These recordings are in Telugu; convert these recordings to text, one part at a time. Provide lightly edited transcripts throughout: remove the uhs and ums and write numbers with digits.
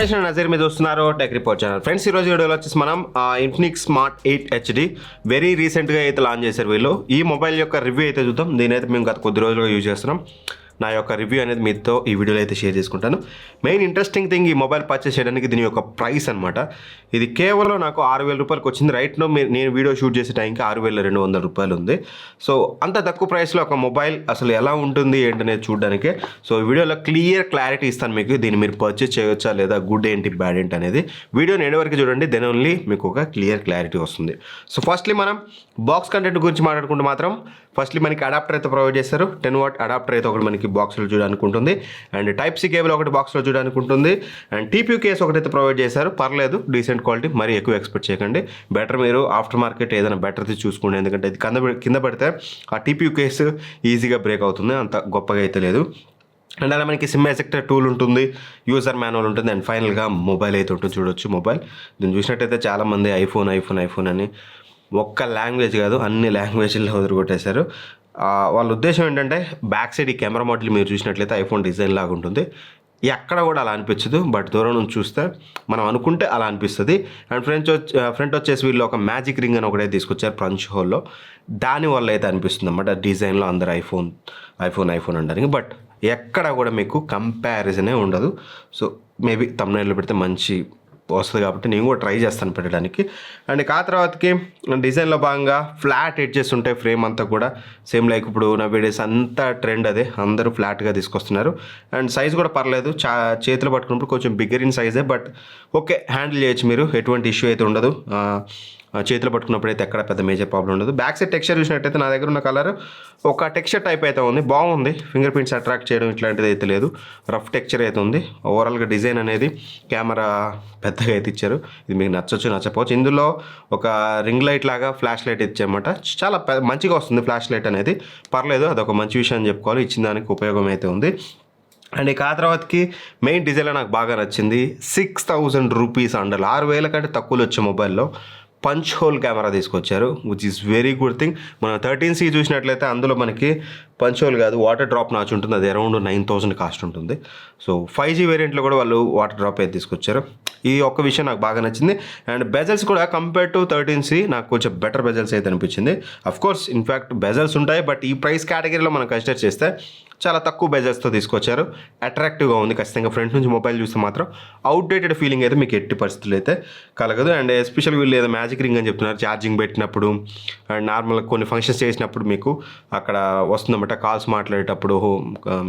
పేషెంట్ నజీర్ మీద చూస్తున్నారు టెక్ రిపోర్ట్ ఛానల్. ఫ్రెండ్స్, ఈ రోజు వీడియోలో వచ్చేసి మనం ఇన్ఫినిక్స్ స్మార్ట్ 8 HD వెరీ రీసెంట్గా అయితే లాంచ్ చేశారు వీళ్ళు. ఈ మొబైల్ యొక్క రివ్యూ అయితే చూద్దాం. దీని అయితే మేము గత కొద్ది రోజులుగా యూజ్ చేస్తున్నాం. నా యొక్క రివ్యూ అనేది మీతో ఈ వీడియోలో అయితే షేర్ చేసుకుంటాను. మెయిన్ ఇంట్రెస్టింగ్ థింగ్, ఈ మొబైల్ పర్చేస్ చేయడానికి దీని యొక్క ప్రైస్ అనమాట. ఇది కేవలం నాకు 6,000 రూపాయలకి వచ్చింది. రైట్ నో నేను వీడియో షూట్ చేసే టైంకి 6,200 రూపాయలు ఉంది. సో అంత తక్కువ ప్రైస్లో ఒక మొబైల్ అసలు ఎలా ఉంటుంది ఏంటనేది చూడడానికి. సో ఈ వీడియోలో క్లారిటీ ఇస్తాను మీకు. దీన్ని మీరు పర్చేస్ చేయొచ్చా లేదా, గుడ్ ఏంటి బ్యాడ్ ఏంటి అనేది వీడియోని ఎండ్ వరకు చూడండి. దెన్ ఓన్లీ మీకు ఒక క్లారిటీ వస్తుంది. సో ఫస్ట్లీ మనం బాక్స్ కంటెంట్ గురించి మాట్లాడుకుంటే మాత్రం ఫస్ట్లీ మనకి అడాప్టర్ అయితే ప్రొవైడ్ చేస్తారు. 10 వాట్ అడాప్టర్ అయితే ఒకటి మనకి బాక్స్లో చూడడానికి ఉంటుంది. అండ్ టైప్ సి కేబుల్ ఒకటి బాక్స్లో చూడడానికి ఉంటుంది. అండ్ టీపీ కేస్ ఒకటైతే ప్రొవైడ్ చేశారు. పర్లేదు, డీసెంట్ క్వాలిటీ, మరీ ఎక్కువ ఎక్స్పెక్ట్ చేయకండి. బెటర్ మీరు ఆఫ్టర్ మార్కెట్ ఏదైనా బెటర్ది చూసుకోండి. ఎందుకంటే ఇది కింద పడితే ఆ టీపీ కేసు ఈజీగా బ్రేక్ అవుతుంది. అంత గొప్పగా అయితే లేదు. అండ్ అలా మనకి సిమ్ ఎజెక్టర్ టూల్ ఉంటుంది, యూజర్ మాన్యువల్ ఉంటుంది. అండ్ ఫైనల్గా మొబైల్ అయితే ఉంటుంది. చూడొచ్చు మొబైల్. దీన్ని చూసినట్టయితే చాలామంది ఐఫోన్ అని ఒక్క లాంగ్వేజ్ కాదు, అన్ని లాంగ్వేజ్లో వదిలికొట్టేశారు. వాళ్ళ ఉద్దేశం ఏంటంటే బ్యాక్ సైడ్ ఈ కెమెరా మోడల్ మీరు చూసినట్లయితే ఐఫోన్ డిజైన్ లాగా ఉంటుంది. ఎక్కడ కూడా అలా అనిపించదు, బట్ దూరం నుంచి చూస్తే మనం అనుకుంటే అలా అనిపిస్తుంది. అండ్ ఫ్రంట్ వచ్చేసి వీళ్ళు ఒక మ్యాజిక్ రింగ్ అని ఒకటే తీసుకొచ్చారు పంచ్ హోల్లో. దానివల్ల అయితే అనిపిస్తుంది అన్నమాట డిజైన్లో అందరు ఐఫోన్ అంటారు. బట్ ఎక్కడ కూడా మీకు కంపారిజనే ఉండదు. సో మేబీ తమ్నైల్లో పెడితే మంచి వస్తుంది కాబట్టి నేను కూడా ట్రై చేస్తాను పెట్టడానికి. అండ్ ఆ తర్వాతకి డిజైన్లో భాగంగా ఫ్లాట్ ఎడ్జెస్ ఉంటాయి. ఫ్రేమ్ అంతా కూడా సేమ్ లైక్ ఇప్పుడు నవేడేస్ అంతా ట్రెండ్ అదే, అందరూ ఫ్లాట్గా తీసుకొస్తున్నారు. అండ్ సైజ్ కూడా పర్లేదు, చేతిలో పట్టుకున్నప్పుడు కొంచెం బిగ్గర్ ఇన్ సైజే, బట్ ఓకే, హ్యాండిల్ చేయొచ్చు మీరు. ఎటువంటి ఇష్యూ అయితే ఉండదు. చేతిలో పట్టుకున్నప్పుడు అయితే ఎక్కడ పెద్ద మేజర్ ప్రాబ్లం ఉండదు. బ్యాక్ సైడ్ టెక్స్చర్ చూసినట్టయితే నా దగ్గర ఉన్న కలర్ ఒక టెక్స్చర్ టైప్ అయితే ఉంది, బాగుంది. ఫింగర్ ప్రింట్స్ అట్రాక్ట్ చేయడం ఇట్లాంటిది అయితే లేదు. రఫ్ టెక్స్చర్ అయితే ఉంది. ఓవరాల్గా డిజైన్ అనేది కెమెరా పెద్దగా అయితే ఇచ్చారు. ఇది మీకు నచ్చపోవచ్చు. ఇందులో ఒక రింగ్ లైట్ లాగా ఫ్లాష్ లైట్ ఇచ్చారన్నమాట. చాలా మంచిగా వస్తుంది ఫ్లాష్ లైట్ అనేది. పర్లేదు, అదొక మంచి విషయం అని చెప్పుకోవాలి. ఇచ్చిన దానికి ఉపయోగం అయితే ఉంది. అండ్ ఇక ఆ తర్వాతకి మెయిన్ డిజైన్లో నాకు బాగా నచ్చింది. 6,000 రూపీస్ అండర్, 6,000 కంటే తక్కువలో వచ్చే మొబైల్లో పంచ్ హోల్ కెమెరా తీసుకొచ్చారు, which is very good thing. మనం 13C చూసినట్లయితే అందులో మనకి పంచ్ హోల్ కాదు, వాటర్ డ్రాప్ నాచ్ ఉంటుంది. అది అరౌండ్ 9,000 కాస్ట్ ఉంటుంది. సో 5G వేరియంట్లో కూడా వాళ్ళు వాటర్ డ్రాప్ అయితే తీసుకొచ్చారు. ఈ ఒక్క విషయం నాకు బాగా నచ్చింది. అండ్ బెజల్స్ కూడా కంపేర్ టు 13C నాకు కొంచెం బెటర్ బెజల్స్ అయితే అనిపించింది. అఫ్కోర్స్ ఇన్ఫ్యాక్ట్ బెజల్స్ ఉంటాయి, బట్ ఈ ప్రైస్ కేటగిరీలో మనం కన్సిడర్ చేస్తే చాలా తక్కువ బెజల్స్తో తీసుకొచ్చారు. అట్రాక్టివ్గా ఉంది ఖచ్చితంగా. ఫ్రంట్ నుంచి మొబైల్ చూస్తే మాత్రం అవుట్డేటెడ్ ఫీలింగ్ అయితే మీకు ఎట్టి పరిస్థితులు అయితే కలగదు. అండ్ ఎస్పెషల్ వీళ్ళు ఏదో మ్యాజిక్ రింగ్ అని చెప్తున్నారు. ఛార్జింగ్ పెట్టినప్పుడు అండ్ నార్మల్గా కొన్ని ఫంక్షన్స్ చేసినప్పుడు మీకు అక్కడ వస్తుందన్నమాట. కాల్స్ మాట్లాడేటప్పుడు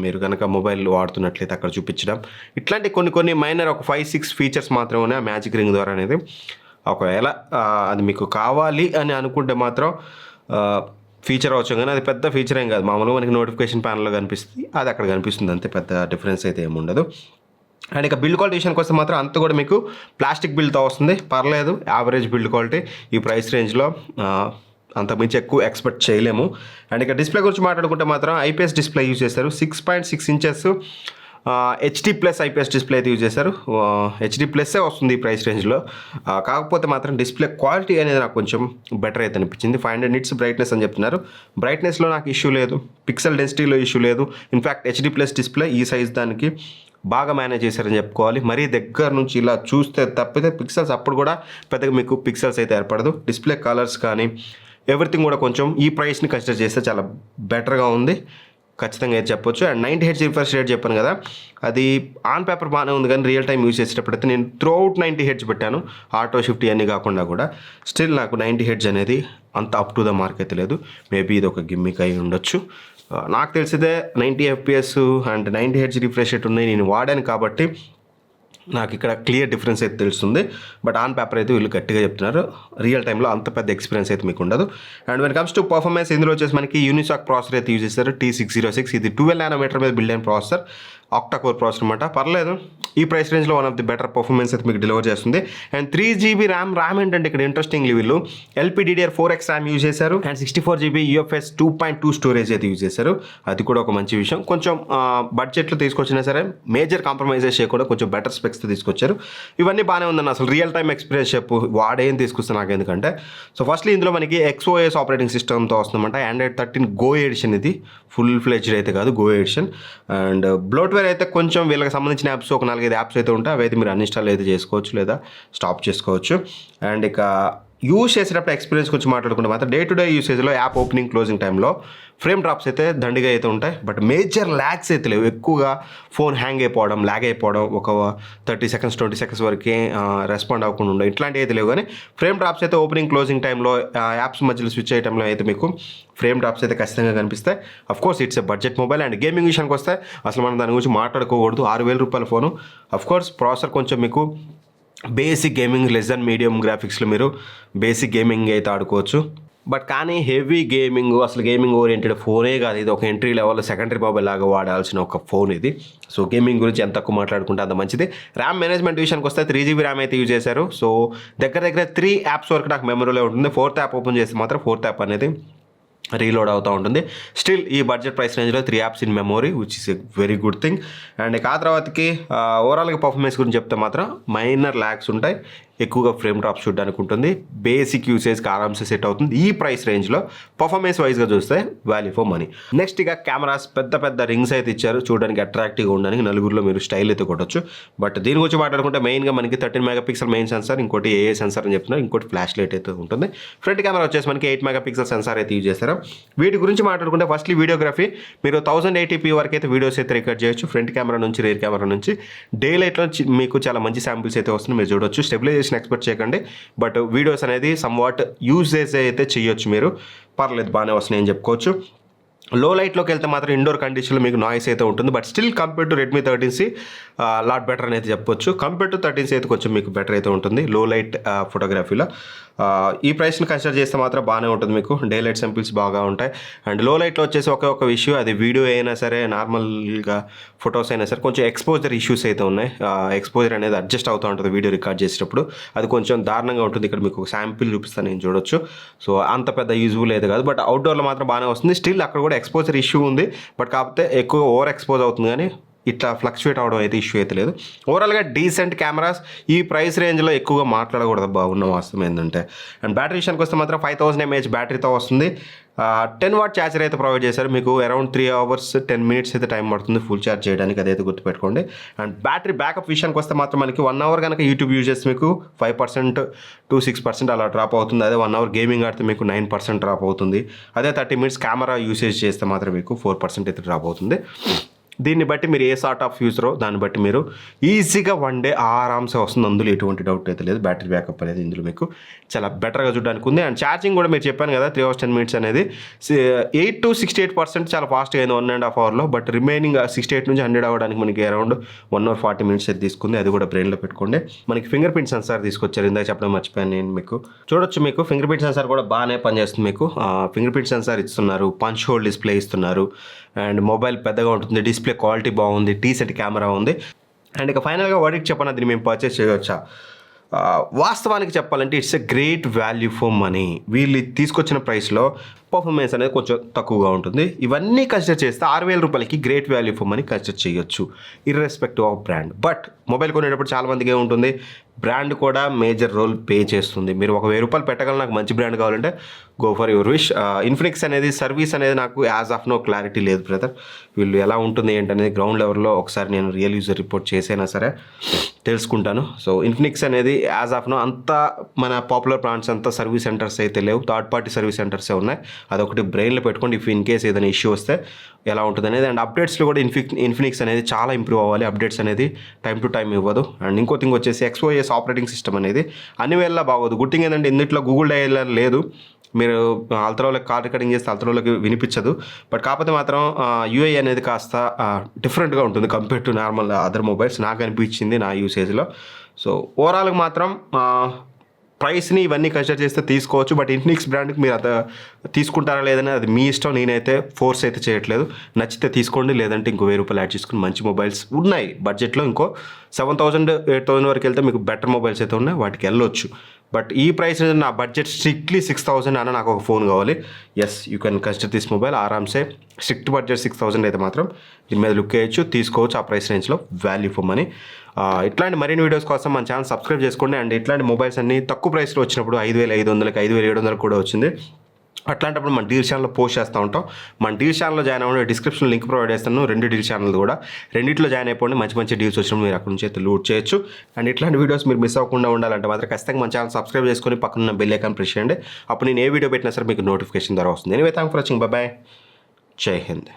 మీరు కనుక మొబైల్ వాడుతున్నట్లయితే అక్కడ చూపించడం, ఇట్లాంటి కొన్ని మైనర్ ఒక 5-6 ఫీచర్స్ మాత్రమే ఆ మ్యాజిక్ రింగ్ ద్వారా అనేది. ఒకవేళ అది మీకు కావాలి అని అనుకుంటే మాత్రం ఫీచర్ అవచ్చు, కానీ అది పెద్ద ఫీచర్ ఏం కాదు. మామూలుగా మనకి నోటిఫికేషన్ ప్యానల్లో కనిపిస్తుంది, అది అక్కడ కనిపిస్తుంది అంతే. పెద్ద డిఫరెన్స్ అయితే ఏమి ఉండదు. అండ్ ఇక బిల్డ్ క్వాలిటీ విషయానికి వస్తే మాత్రం అంత కూడా మీకు ప్లాస్టిక్ బిల్డ్తో వస్తుంది. పర్లేదు, యావరేజ్ బిల్డ్ క్వాలిటీ ఈ ప్రైస్ రేంజ్లో. అంతకుమించి ఎక్కువ ఎక్స్పెక్ట్ చేయలేము. అండ్ ఇక డిస్ప్లే గురించి మాట్లాడుకుంటే మాత్రం ఐపీఎస్ డిస్ప్లే యూజ్ చేశారు. 6.6 ఇంచెస్ HD+ ఐపీఎస్ డిస్ప్లే అయితే యూజ్ చేశారు. HD+ వస్తుంది ఈ ప్రైస్ రేంజ్లో. కాకపోతే మాత్రం డిస్ప్లే క్వాలిటీ అనేది నాకు కొంచెం బెటర్ అయితే అనిపించింది. 500 నిట్స్ బ్రైట్నెస్ అని చెప్తున్నారు. బ్రైట్నెస్లో నాకు ఇష్యూ లేదు, పిక్సెల్ డెన్సిటీలో ఇష్యూ లేదు. ఇన్ఫ్యాక్ట్ HD+ డిస్ప్లే ఈ సైజ్ దానికి బాగా మేనేజ్ చేశారని చెప్పుకోవాలి. మరీ దగ్గర నుంచి ఇలా చూస్తే తప్పితే పిక్సెల్స్ అప్పుడు కూడా పెద్దగా మీకు పిక్సెల్స్ అయితే ఏర్పడదు. డిస్ప్లే కలర్స్ కానీ ఎవ్రీథింగ్ కూడా కొంచెం ఈ ప్రైస్ని కన్సిడర్ చేస్తే చాలా బెటర్గా ఉంది ఖచ్చితంగా అయితే చెప్పొచ్చు. అండ్ 90Hz రిఫ్రెష్ రేట్ చెప్పాను కదా, అది ఆన్ పేపర్ బాగానే ఉంది, కానీ రియల్ టైం యూజ్ చేసేటప్పుడైతే నేను త్రూఅవుట్ 90Hz పెట్టాను. ఆటో షిఫ్ట్ అన్నీ కాకుండా కూడా స్టిల్ నాకు 90Hz అనేది అంత అప్ టు ద మార్క్ అయితే లేదు. మేబీ ఇది ఒక గిమ్మిక్ అయి ఉండొచ్చు. నాకు తెలిసితే 90 FPS and 90Hz refresh rate ఉన్నాయి, నేను వాడాను కాబట్టి నాకు ఇక్కడ క్లియర్ డిఫరెన్స్ అయితే తెలుస్తుంది. బట్ ఆన్ పేపర్ అయితే వీళ్ళు గట్టిగా చెప్తున్నారు. రియల్ టైంలో అంత పెద్ద ఎక్స్పీరియన్స్ అయితే మీకు ఉండదు. And when comes to performance, ఇందులో వచ్చేసి మనకి యూనిసాక్ ప్రాసెసర్ అయితే యూజ్ చేస్తారు. T606. ఇది 12 nm మీద బిల్డ్ అయిన ప్రాసెసర్, ఆక్టా కోర్ ప్రాసెసర్ అనమాట. పర్లేదు, ఈ ప్రైస్ రేంజ్లో one of the better performance అయితే మీకు డెలివర్ చేస్తుంది. అండ్ 3GB ర్యామ్ ఏంటంటే ఇక్కడ ఇంట్రెస్టింగ్లీ వీళ్ళు LPDDR4X ర్యామ్ యూజ్ చేశారు. అండ్ 64GB UFS 2.2 స్టోరేజ్ అయితే యూజ్ చేశారు. అది కూడా ఒక మంచి విషయం. కొంచెం బడ్జెట్లో తీసుకొచ్చినా సరే మేజర్ కాంప్రమైజెస్ చేయకుండా కొంచెం బెటర్ స్పెక్స్తో తీసుకొచ్చారు. ఇవన్నీ బాగానే ఉందన్న. అసలు రియల్ టైం ఎక్స్పీరియన్స్ చెప్పు, వాడేం తీసుకొస్తే నాకు ఎందుకంటే. సో ఫస్ట్లీ ఇందులో మనకి XOS ఆపరేటింగ్ సిస్టమ్తో వస్తుందన్నమాట. Android 13 Go ఎడిషన్, ఇది ఫుల్ ఫ్లెడ్జ్డ్ అయితే కాదు, Go edition. And bloatware software అయితే కొంచెం వీళ్ళకి సంబంధించిన యాప్స్ ఒక 4-5 యాప్స్ అయితే ఉంటాయి, అవి అయితే మీరు అన్ఇన్స్టాల్ అయితే చేసుకోవచ్చు లేదా స్టాప్ చేసుకోవచ్చు. అండ్ ఇక యూజ్ చేసేటప్పుడు ఎక్స్పీరియన్స్ గురించి మాట్లాడుకుంటే మాత్రం డే టు డే యూసేజ్లో యాప్ ఓపెనింగ్ క్లోజింగ్ టైంలో ఫ్రేమ్ డ్రాప్స్ అయితే దండిగా అయితే ఉంటాయి, బట్ మేజర్ ల్యాగ్స్ అయితే లేవు. ఎక్కువగా ఫోన్ హ్యాంగ్ అయిపోవడం, ల్యాగ్ అయిపోవడం, ఒక 30 సెకండ్స్ 20 సెకండ్స్ వరకే రెస్పాండ్ అవ్వకుండా ఉండవు, ఇట్లాంటివి అయితే లేవు. కానీ ఫ్రేమ్ డ్రాప్స్ అయితే ఓపెనింగ్ క్లోజింగ్ టైంలో యాప్స్ మధ్యలో స్విచ్ అయ్యే టైంలో అయితే మీకు ఫ్రేమ్ డ్రాప్స్ అయితే ఖచ్చితంగా కనిపిస్తాయి. Of course it's a budget mobile. And gaming విషయానికి వస్తే అసలు మనం దాని గురించి మాట్లాడుకోకూడదు. 6,000 రూపాయల ఫోను. అఫ్కోర్స్ ప్రాసెసర్ కొంచెం మీకు basic gaming less than medium గ్రాఫిక్స్లో మీరు బేసిక్ గేమింగ్ అయితే ఆడుకోవచ్చు. బట్ కానీ హెవీ గేమింగ్, అసలు గేమింగ్ ఓరియంటెడ్ ఫోనే కాదు ఇది, ఒక ఎంట్రీ లెవెల్ సెకండరీ మొబైల్ లాగా వాడాల్సిన ఒక ఫోన్ ఇది. సో గేమింగ్ గురించి ఎంత తక్కువ మాట్లాడుకుంటే అంత మంచిది. ర్యామ్ మేనేజ్మెంట్ విషయానికి వస్తే 3GB ర్యామ్ అయితే యూజ్ చేశారు. సో దగ్గర 3 యాప్స్ వరకు నాకు మెమరీలో ఉంటుంది. 4th యాప్ ఓపెన్ చేస్తే మాత్రం 4th యాప్ అనేది రీలోడ్ అవుతూ ఉంటుంది. స్టిల్ ఈ బడ్జెట్ ప్రైస్ రేంజ్లో 3 apps in memory, which is a very good thing. And ఇక ఆ తర్వాతకి ఓవరాల్గా పర్ఫార్మెన్స్ గురించి చెప్తే మాత్రం మైనర్ ల్యాగ్స్ ఉంటాయి, ఎక్కువగా ఫ్రేమ్ డ్రాప్స్ చూడడానికి ఉంటుంది, బేసిక్ యూసేజ్కి ఆరామ్సే సెట్ అవుతుంది. ఈ ప్రైస్ రేంజ్లో పర్ఫార్మెన్స్ వైజ్గా చూస్తే వాల్యూ ఫర్ మనీ. నెక్స్ట్ ఇక కెమెరాస్ పెద్ద రింగ్స్ అయితే ఇచ్చారు, చూడడానికి అట్రాక్టివ్గా ఉండడానికి. నలుగురిలో మీరు స్టైల్ అయితే కొట్టచ్చు. బట్ దీని గురించి మాట్లాడుకుంటే మెయిన్గా మనకి 13 మెగాపిక్సెల్ మెయిన్ సెన్సార్, ఇంకోటి AA సెన్సార్ అని చెప్తున్నారు, ఇంకోటి ఫ్లాష్ లైట్ అయితే ఉంటుంది. ఫ్రంట్ కెమెరా వచ్చేసి మనకి 8 మెగాపిక్సెల్ సెన్సార్ అయితే యూజ్ చేస్తారు. వీటి గురించి మాట్లాడుకుంటే ఫస్ట్లీ వీడియోగ్రఫీ, మీరు 1080p వరకు అయితే వీడియోస్ అయితే రికార్డ్ చేయొచ్చు. ఫ్రంట్ కెమెరా నుంచి, రియర్ కెమెరా నుంచి. డే లైట్లో మీకు చాలా మంచి శాంపిల్స్ అయితే వస్తుంది, మీరు చూడొచ్చు. స్టెబిలైజేషన్ ఎక్స్పెక్ట్ చేయకండి, బట్ వీడియోస్ అనేది సమ్వాట్ యూజెస్ అయితే చేయొచ్చు మీరు. పర్లేదు, బాగానే వస్తున్నాయి అని చెప్పుకోవచ్చు. లో లైట్లోకి వెళ్తే మాత్రం ఇండోర్ కండిషన్లో మీకు నాయిస్ అయితే ఉంటుంది, but still compare to Redmi 13C lot better అని అయితే చెప్పొచ్చు. కంపేర్ టు 13C అయితే కొంచెం మీకు బెటర్ అయితే ఉంటుంది లో లైట్ ఫోటోగ్రఫీలో. ఈ ప్రైస్ని కన్సిడర్ చేస్తే మాత్రం బాగానే ఉంటుంది, మీకు డే లైట్ సింపుల్స్ బాగా ఉంటాయి. అండ్ లో లైట్లో వచ్చేసి ఒక ఇష్యూ, అది వీడియో అయినా సరే నార్మల్గా ఫొటోస్ అయినా సరే కొంచెం ఎక్స్పోజర్ ఇష్యూస్ అయితే ఉన్నాయి. ఎక్స్పోజర్ అనేది అడ్జస్ట్ అవుతూ ఉంటుంది వీడియో రికార్డ్ చేసేటప్పుడు, అది కొంచెం దారుణంగా ఉంటుంది. ఇక్కడ మీకు ఒక శాంపిల్ చూపిస్తాను, నేను చూడొచ్చు. సో అంత పెద్ద యూజ్ఫుల్ అయితే కాదు, బట్ అవుట్డోర్లో మాత్రం బాగానే వస్తుంది. స్టిల్ అక్కడ కూడా ఎక్స్పోజర్ ఇష్యూ ఉంది, బట్ కాకపోతే ఎక్కువ ఓవర్ ఎక్స్పోజ్ అవుతుంది, కానీ ఇట్లా ఫ్లక్చువేట్ అవడం అయితే ఇష్యూ అయితే లేదు. ఓవరాల్గా డీసెంట్ కెమెరాస్. ఈ ప్రైస్ రేంజ్లో ఎక్కువగా మాట్లాడకూడదు బాగున్న వాస్తవం ఏంటంటే. అండ్ బ్యాటరీ విషయానికి వస్తే మాత్రం 5000 mAh బ్యాటరీతో వస్తుంది. 10 వాట్ ఛార్జర్ అయితే ప్రొవైడ్ చేశారు. మీకు అరౌండ్ 3 hours 10 minutes అయితే టైం పడుతుంది ఫుల్ ఛార్జ్ చేయడానికి, అదైతే గుర్తుపెట్టుకోండి. అండ్ బ్యాటరీ బ్యాకప్ విషయానికి వస్తే మాత్రం మనకి 1 hour కనుక యూట్యూబ్ యూజ్ చేస్తే మీకు 5% to 6% అలా డ్రాప్ అవుతుంది. అదే 1 hour గేమింగ్ ఆడితే మీకు 9% డ్రాప్ అవుతుంది. అదే 30 minutes కెమెరా యూసేజ్ చేస్తే మాత్రం మీకు 4% అయితే డ్రాప్ అవుతుంది. దీన్ని బట్టి మీరు ఏ సార్ట్ ఆఫ్ యూజరో దాన్ని బట్టి మీరు ఈజీగా 1 day ఆరామ్సే వస్తుంది, అందులో ఎటువంటి డౌట్ అయితే లేదు. బ్యాటరీ బ్యాకప్ అనేది ఇందులో మీకు చాలా బెటర్గా చూడడానికి ఉంది. అండ్ ఛార్జింగ్ కూడా మీరు చెప్పాను కదా 3 hours 10 minutes అనేది 8 to 68% చాలా ఫాస్ట్గా అయింది 1.5 hourలో. బట్ రిమైనింగ్ 68 నుంచి 100 అవ్వడానికి మనకి అరౌండ్ 1 hour 40 minutes అయితే తీసుకుంది. అది కూడా బ్రెయిన్లో పెట్టుకోండి. మనకి ఫింగర్ ప్రింట్ సెన్సార్ తీసుకొచ్చారు, ఇందాక చెప్పడం మర్చిపోయాను నేను మీకు. చూడొచ్చు, మీకు ఫింగర్ ప్రింట్ సెన్సార్ కూడా బాగానే పనిచేస్తుంది. మీకు ఫింగర్ ప్రింట్ సెన్సార్ ఇస్తున్నారు, పంచ్ హోల్ డిస్ప్లే ఇస్తున్నారు. అండ్ మొబైల్ పెద్దగా ఉంటుంది, డిస్ప్లే క్వాలిటీ బాగుంది, డీసెంట్ కెమెరా ఉంది. అండ్ ఇక ఫైనల్గా వాడికి చెప్పను, అది మేము పర్చేస్ చేయవచ్చా? వాస్తవానికి చెప్పాలంటే it's a great value for money. వీళ్ళు తీసుకొచ్చిన ప్రైస్లో పర్ఫార్మెన్స్ అనేది కొంచెం తక్కువగా ఉంటుంది. ఇవన్నీ కన్సిడర్ చేస్తే 6,000 రూపాయలకి great value for money consider చేయొచ్చు, irrespective of brand. But mobile కొనేటప్పుడు చాలామందికి ఏముంటుంది, బ్రాండ్ కూడా మేజర్ రోల్ పే చేస్తుంది. మీరు ఒక 1,000 రూపాయలు పెట్టగల నాకు మంచి బ్రాండ్ కావాలంటే go for your wish. Infinix అనేది సర్వీస్ అనేది నాకు యాజ్ ఆఫ్ నో క్లారిటీ లేదు బ్రదర్. వీళ్ళు ఎలా ఉంటుంది ఏంటనేది గ్రౌండ్ లెవెల్లో ఒకసారి నేను రియల్ యూజర్ రిపోర్ట్ చేసైనా సరే తెలుసుకుంటాను. సో ఇన్ఫినిక్స్ అనేది యాజ్ ఆఫ్ నో అంత మన పాపులర్ బ్రాండ్స్ అంతా సర్వీస్ సెంటర్స్ అయితే లేవు, థర్డ్ పార్టీ సర్వీస్ సెంటర్సే ఉన్నాయి. అదొకటి బ్రెయిన్లో పెట్టుకోండి, ఇఫ్ ఇన్ కేస్ ఏదైనా ఇష్యూ వస్తే ఎలా ఉంటుంది అనేది. అండ్ అప్డేట్స్లో కూడా ఇన్ఫినిక్స్ అనేది చాలా ఇంప్రూవ్ అవ్వాలి, అప్డేట్స్ అనేది టైం టు టైం ఇవ్వదు. అండ్ ఇంకో థింగ్ వచ్చేసి XOS ఆపరేటింగ్ సిస్టమ్ అనేది అన్ని వేళ బాగోదు. గుడ్ థింగ్ ఏంటంటే ఇందులో గూగుల్ డైలర్ లేదు, మీరు అల్ట్రాలోకి కాల్ రికార్డింగ్ చేస్తే అల్ట్రాలోకి వినిపించదు. బట్ కాకపోతే మాత్రం UI అనేది కాస్త డిఫరెంట్గా ఉంటుంది compare to normal other mobiles నాకు అనిపించింది నా యూసేజ్లో. సో ఓవరాల్గా మాత్రం ప్రైస్ని ఇవన్నీ కన్సిడర్ చేస్తే తీసుకోవచ్చు. బట్ ఇన్ఫినిక్స్ బ్రాండ్కి మీరు అది తీసుకుంటారా లేదని అది మీ ఇష్టం, నేనైతే ఫోర్స్ అయితే చేయట్లేదు. నచ్చితే తీసుకోండి, లేదంటే ఇంకో 1,000 రూపాయలు యాడ్ చేసుకుని మంచి మొబైల్స్ ఉన్నాయి బడ్జెట్లో. ఇంకో 7,000 8,000 వరకు వెళ్తే మీకు బెటర్ మొబైల్స్ అయితే ఉన్నాయి, వాటికి వెళ్ళొచ్చు. బట్ ఈ ప్రైస్ నా బడ్జెట్ స్ట్రిక్ట్లీ 6,000 అన్న నాకు ఒక ఫోన్ కావాలి. Yes, you can consider this mobile ఆరామ్సే. స్ట్రిక్ట్ బడ్జెట్ 6,000 అయితే మాత్రం దీని మీద లుక్ వేయచ్చు, తీసుకోవచ్చు ఆ ప్రైస్ రేంజ్లో, వాల్యూ ఫర్ మనీ. ఇట్లాంటి మరిన్ని వీడియోస్ కోసం మన ఛానల్ సబ్స్క్రైబ్ చేసుకోండి. అండ్ ఇట్లాంటి మొబైల్స్ అన్ని తక్కువ ప్రైస్లో వచ్చినప్పుడు 5,500కి 5,700 కూడా వచ్చింది. అట్లాంటప్పుడు మన డీల్ ఛానల్లో పోస్ట్ చేస్తూ ఉంటాం. మన డీల్ ఛానల్లో జాయిన్ అవ్వండి, డిస్క్రిప్షన్ లింక్ ప్రొవైడ్ చేస్తాను. 2 డీల్ ఛానల్ కూడా, రెండిట్లో జాయిన్ అయిపోండి. మంచి మంచి డీల్స్ వచ్చినప్పుడు మీరు అక్కడ నుంచి అయితే లూట్ చేయొచ్చు. అండ్ ఇట్లాంటి వీడియోస్ మీరు మిస్ అవ్వకుండా ఉండాలంటే మాత్రం ఖచ్చితంగా మన ఛానల్ సబ్స్క్రైబ్ చేసుకొని పక్కన బెల్ ఐకాన్ ప్రెస్ చేయండి. అప్పుడు నేను ఏ వీడియో పెట్టినా సరే మీకు నోటిఫికేషన్ ద్వారా వస్తుంది. Anyway thanks for watching. Bye, జై హింద్.